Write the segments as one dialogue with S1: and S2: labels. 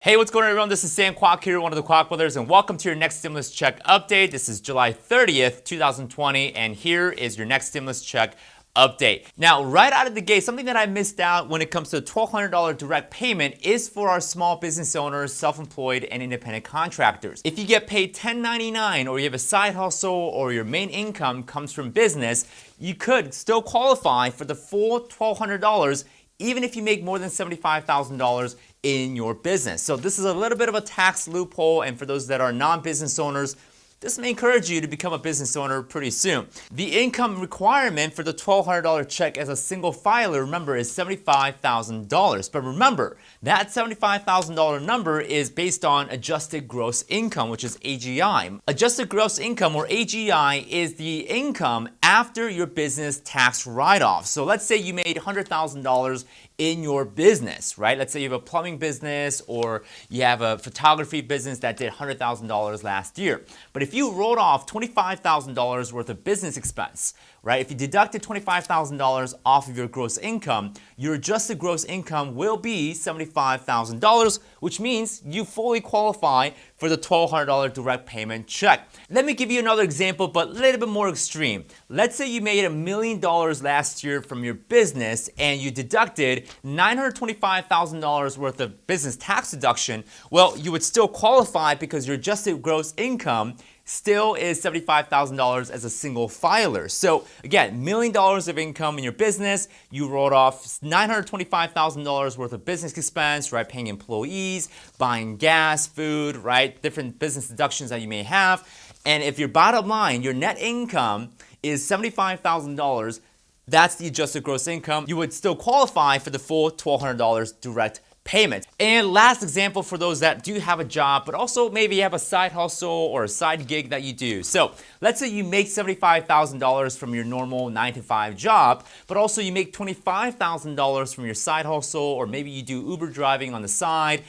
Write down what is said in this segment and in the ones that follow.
S1: Hey, what's going on, everyone? This is Sam Kwok here, one of the Kwok Brothers, and welcome to your next stimulus check update. This is July 30th, 2020, and here is your next stimulus check update. Now, right out of the gate, something that I missed out when it comes to $1,200 direct payment is for our small business owners, self-employed, and independent contractors. If you get paid $10.99 or you have a side hustle or your main income comes from business, you could still qualify for the full $1,200 even if you make more than $75,000 in your business. So this is a little bit of a tax loophole, and for those that are non-business owners, this may encourage you to become a business owner pretty soon. The income requirement for the $1,200 check as a single filer, remember, is $75,000. But remember, that $75,000 number is based on adjusted gross income, which is AGI. Adjusted gross income, or AGI, is the income after your business tax write-off. So let's say you made $100,000 in your business, right? Let's say you have a plumbing business or you have a photography business that did $100,000 last year. But if you wrote off $25,000 worth of business expense, right? If you deducted $25,000 off of your gross income, your adjusted gross income will be $75,000, which means you fully qualify for the $1,200 direct payment check. Let me give you another example, but a little bit more extreme. Let's say you made $1 million last year from your business and you deducted $925,000 worth of business tax deduction. Well, you would still qualify because your adjusted gross income still is $75,000 as a single filer. So again, $1 million of income in your business, you wrote off $925,000 worth of business expense, right? Paying employees, buying gas, food, right? Different business deductions that you may have. And if your bottom line, your net income is $75,000, that's the adjusted gross income, you would still qualify for the full $1,200 direct payment. And last example for those that do have a job, but also maybe you have a side hustle or a side gig that you do. So let's say you make $75,000 from your normal 9-to-5 job, but also you make $25,000 from your side hustle, or maybe you do Uber driving on the side,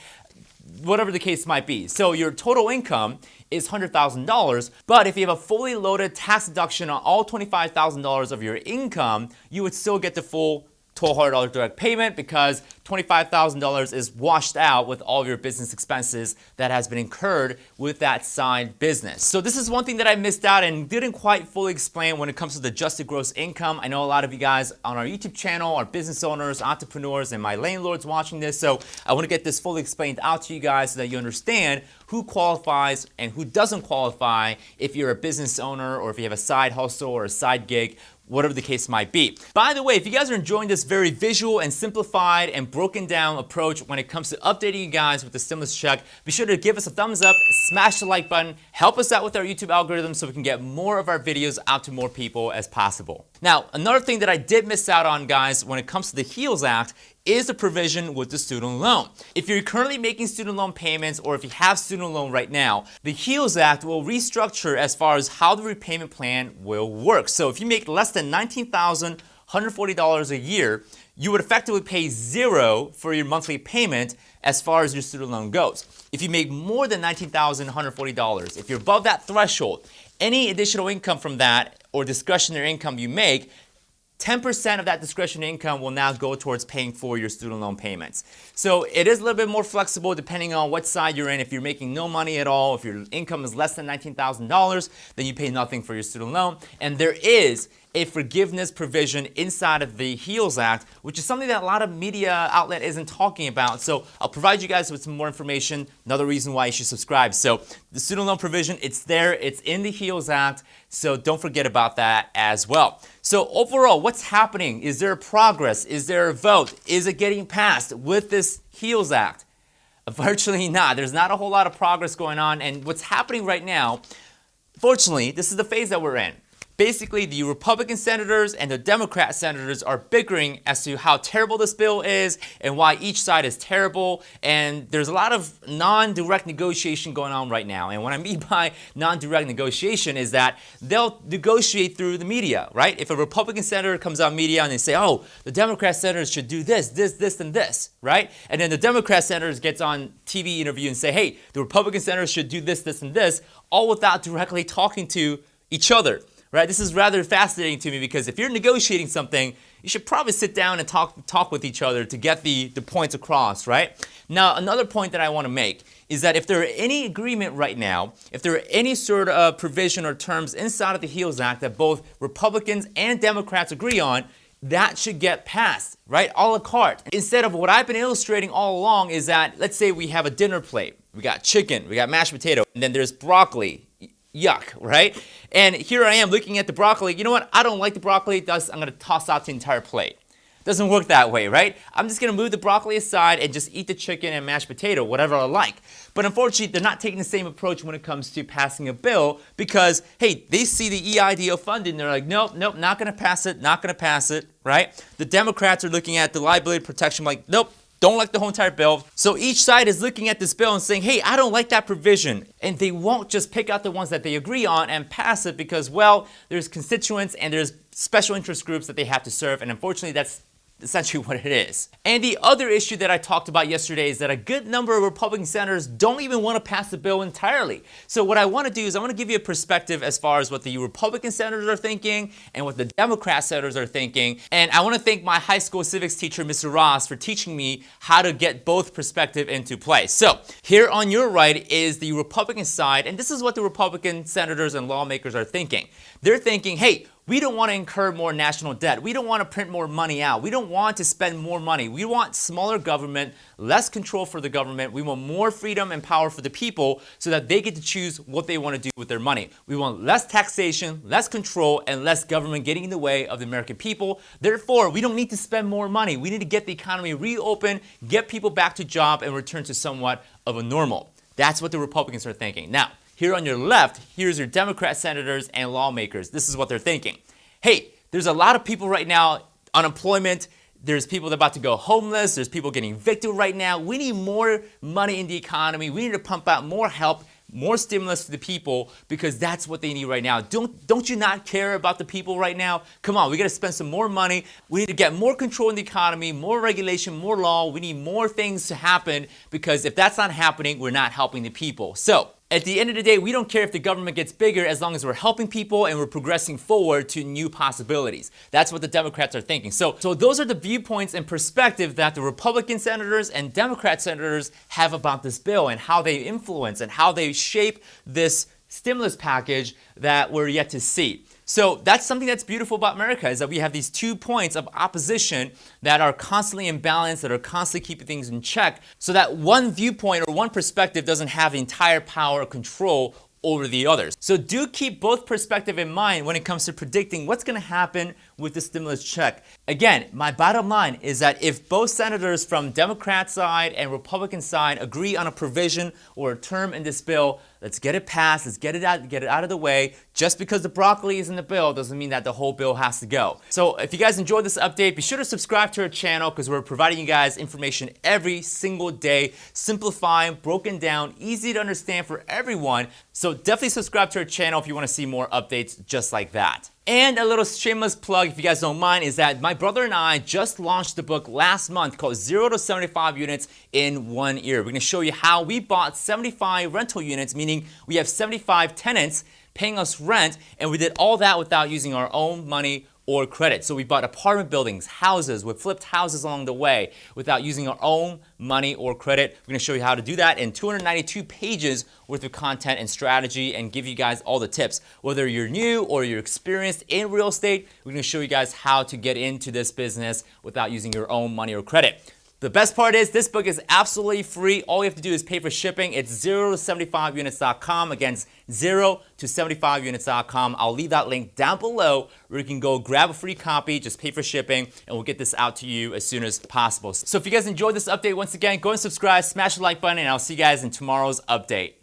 S1: whatever the case might be. So your total income is $100,000, but if you have a fully loaded tax deduction on all $25,000 of your income, you would still get the full $1,200 direct payment because $25,000 is washed out with all of your business expenses that has been incurred with that side business. So this is one thing that I missed out and didn't quite fully explain when it comes to the adjusted gross income. I know a lot of you guys on our YouTube channel are business owners, entrepreneurs, and my landlords watching this, so I want to get this fully explained out to you guys so that you understand who qualifies and who doesn't qualify if you're a business owner or if you have a side hustle or a side gig, whatever the case might be. By the way, if you guys are enjoying this very visual and simplified and broken down approach when it comes to updating you guys with the stimulus check, be sure to give us a thumbs up, smash the like button, help us out with our YouTube algorithm so we can get more of our videos out to more people as possible. Now, another thing that I did miss out on, guys, when it comes to the HEALS Act is the provision with the student loan. If you're currently making student loan payments or if you have student loan right now, the HEALS Act will restructure as far as how the repayment plan will work. So if you make less than $19,140 a year, you would effectively pay $0 for your monthly payment as far as your student loan goes. If you make more than $19,140, if you're above that threshold, any additional income from that or discretionary income you make, 10% of that discretionary income will now go towards paying for your student loan payments. So it is a little bit more flexible depending on what side you're in. If you're making no money at all, if your income is less than $19,000, then you pay nothing for your student loan. And there is a forgiveness provision inside of the HEALS Act, which is something that a lot of media outlet isn't talking about. So I'll provide you guys with some more information, another reason why you should subscribe. So the student loan provision, it's there, it's in the HEALS Act, so don't forget about that as well. So overall, what's happening? Is there progress? Is there a vote? Is it getting passed with this HEALS Act? Virtually not. There's not a whole lot of progress going on, and what's happening right now, fortunately, this is the phase that we're in. Basically, the Republican senators and the Democrat senators are bickering as to how terrible this bill is and why each side is terrible. And there's a lot of non-direct negotiation going on right now. And what I mean by non-direct negotiation is that they'll negotiate through the media, right? If a Republican senator comes on media and they say, oh, the Democrat senators should do this, and this, right? And then the Democrat senators gets on TV interview and say, hey, the Republican senators should do this, and this, all without directly talking to each other. right? This is rather fascinating to me because if you're negotiating something, you should probably sit down and talk with each other to get the points across, right? Now, another point that I want to make is that if there are any agreement right now, if there are any sort of provision or terms inside of the HEALS Act that both Republicans and Democrats agree on, that should get passed, right? A la carte. Instead of what I've been illustrating all along is that, let's say we have a dinner plate. We got chicken, we got mashed potato, and then there's broccoli. Yuck, right? And here I am looking at the broccoli. You know what? I don't like the broccoli. Thus, I'm going to toss out the entire plate. Doesn't work that way, right? I'm just going to move the broccoli aside and just eat the chicken and mashed potato, whatever I like. But unfortunately, they're not taking the same approach when it comes to passing a bill because, hey, they see the EIDL funding. They're like, nope, not going to pass it, not going to pass it, right? The Democrats are looking at the liability protection like, nope. Don't like the whole entire bill. So each side is looking at this bill and saying, hey, I don't like that provision. And they won't just pick out the ones that they agree on and pass it because, well, there's constituents and there's special interest groups that they have to serve. And unfortunately, that's essentially what it is. And the other issue that I talked about yesterday is that a good number of Republican senators don't even want to pass the bill entirely. So what I want to do is I want to give you a perspective as far as what the Republican senators are thinking and what the Democrat senators are thinking. And I want to thank my high school civics teacher, Mr. Ross, for teaching me how to get both perspective into play. So here on your right is the Republican side, and this is what the Republican senators and lawmakers are thinking. They're thinking, hey, we don't want to incur more national debt. We don't want to print more money out. We don't want to spend more money. We want smaller government, less control for the government. We want more freedom and power for the people so that they get to choose what they want to do with their money. We want less taxation, less control, and less government getting in the way of the American people. Therefore, we don't need to spend more money. We need to get the economy reopened, get people back to job, and return to somewhat of a normal. That's what the Republicans are thinking. Now, here on your left, here's your Democrat senators and lawmakers. This is what they're thinking. Hey, there's a lot of people right now, unemployment, there's people that are about to go homeless, there's people getting evicted right now. We need more money in the economy. We need to pump out more help, more stimulus to the people because that's what they need right now. Don't you not care about the people right now? Come on, we got to spend some more money. We need to get more control in the economy, more regulation, more law. We need more things to happen because if that's not happening, we're not helping the people. So at the end of the day, we don't care if the government gets bigger as long as we're helping people and we're progressing forward to new possibilities. That's what the Democrats are thinking. So those are the viewpoints and perspective that the Republican senators and Democrat senators have about this bill and how they influence and how they shape this stimulus package that we're yet to see. So that's something that's beautiful about America is that we have these 2 points of opposition that are constantly in balance, that are constantly keeping things in check so that one viewpoint or one perspective doesn't have the entire power or control over the others. So do keep both perspective in mind when it comes to predicting what's going to happen with the stimulus check. Again, my bottom line is that if both senators from Democrat side and Republican side agree on a provision or a term in this bill, let's get it passed, let's get it out of the way. Just because the broccoli is in the bill doesn't mean that the whole bill has to go. So if you guys enjoyed this update, be sure to subscribe to our channel because we're providing you guys information every single day, simplified, broken down, easy to understand for everyone. So definitely subscribe to our channel if you want to see more updates just like that. And a little shameless plug, if you guys don't mind, is that my brother and I just launched a book last month called 0 to 75 Units in 1 Year. We're going to show you how we bought 75 rental units, meaning we have 75 tenants paying us rent, and we did all that without using our own money or credit. So we bought apartment buildings, houses, we flipped houses along the way without using our own money or credit. We're going to show you how to do that in 292 pages worth of content and strategy and give you guys all the tips. Whether you're new or you're experienced in real estate, we're going to show you guys how to get into this business without using your own money or credit. The best part is this book is absolutely free. All you have to do is pay for shipping. It's 0 to 75units.com. Again, 0 to 75units.com. I'll leave that link down below where you can go grab a free copy, just pay for shipping, and we'll get this out to you as soon as possible. So if you guys enjoyed this update, once again, go and subscribe, smash the like button, and I'll see you guys in tomorrow's update.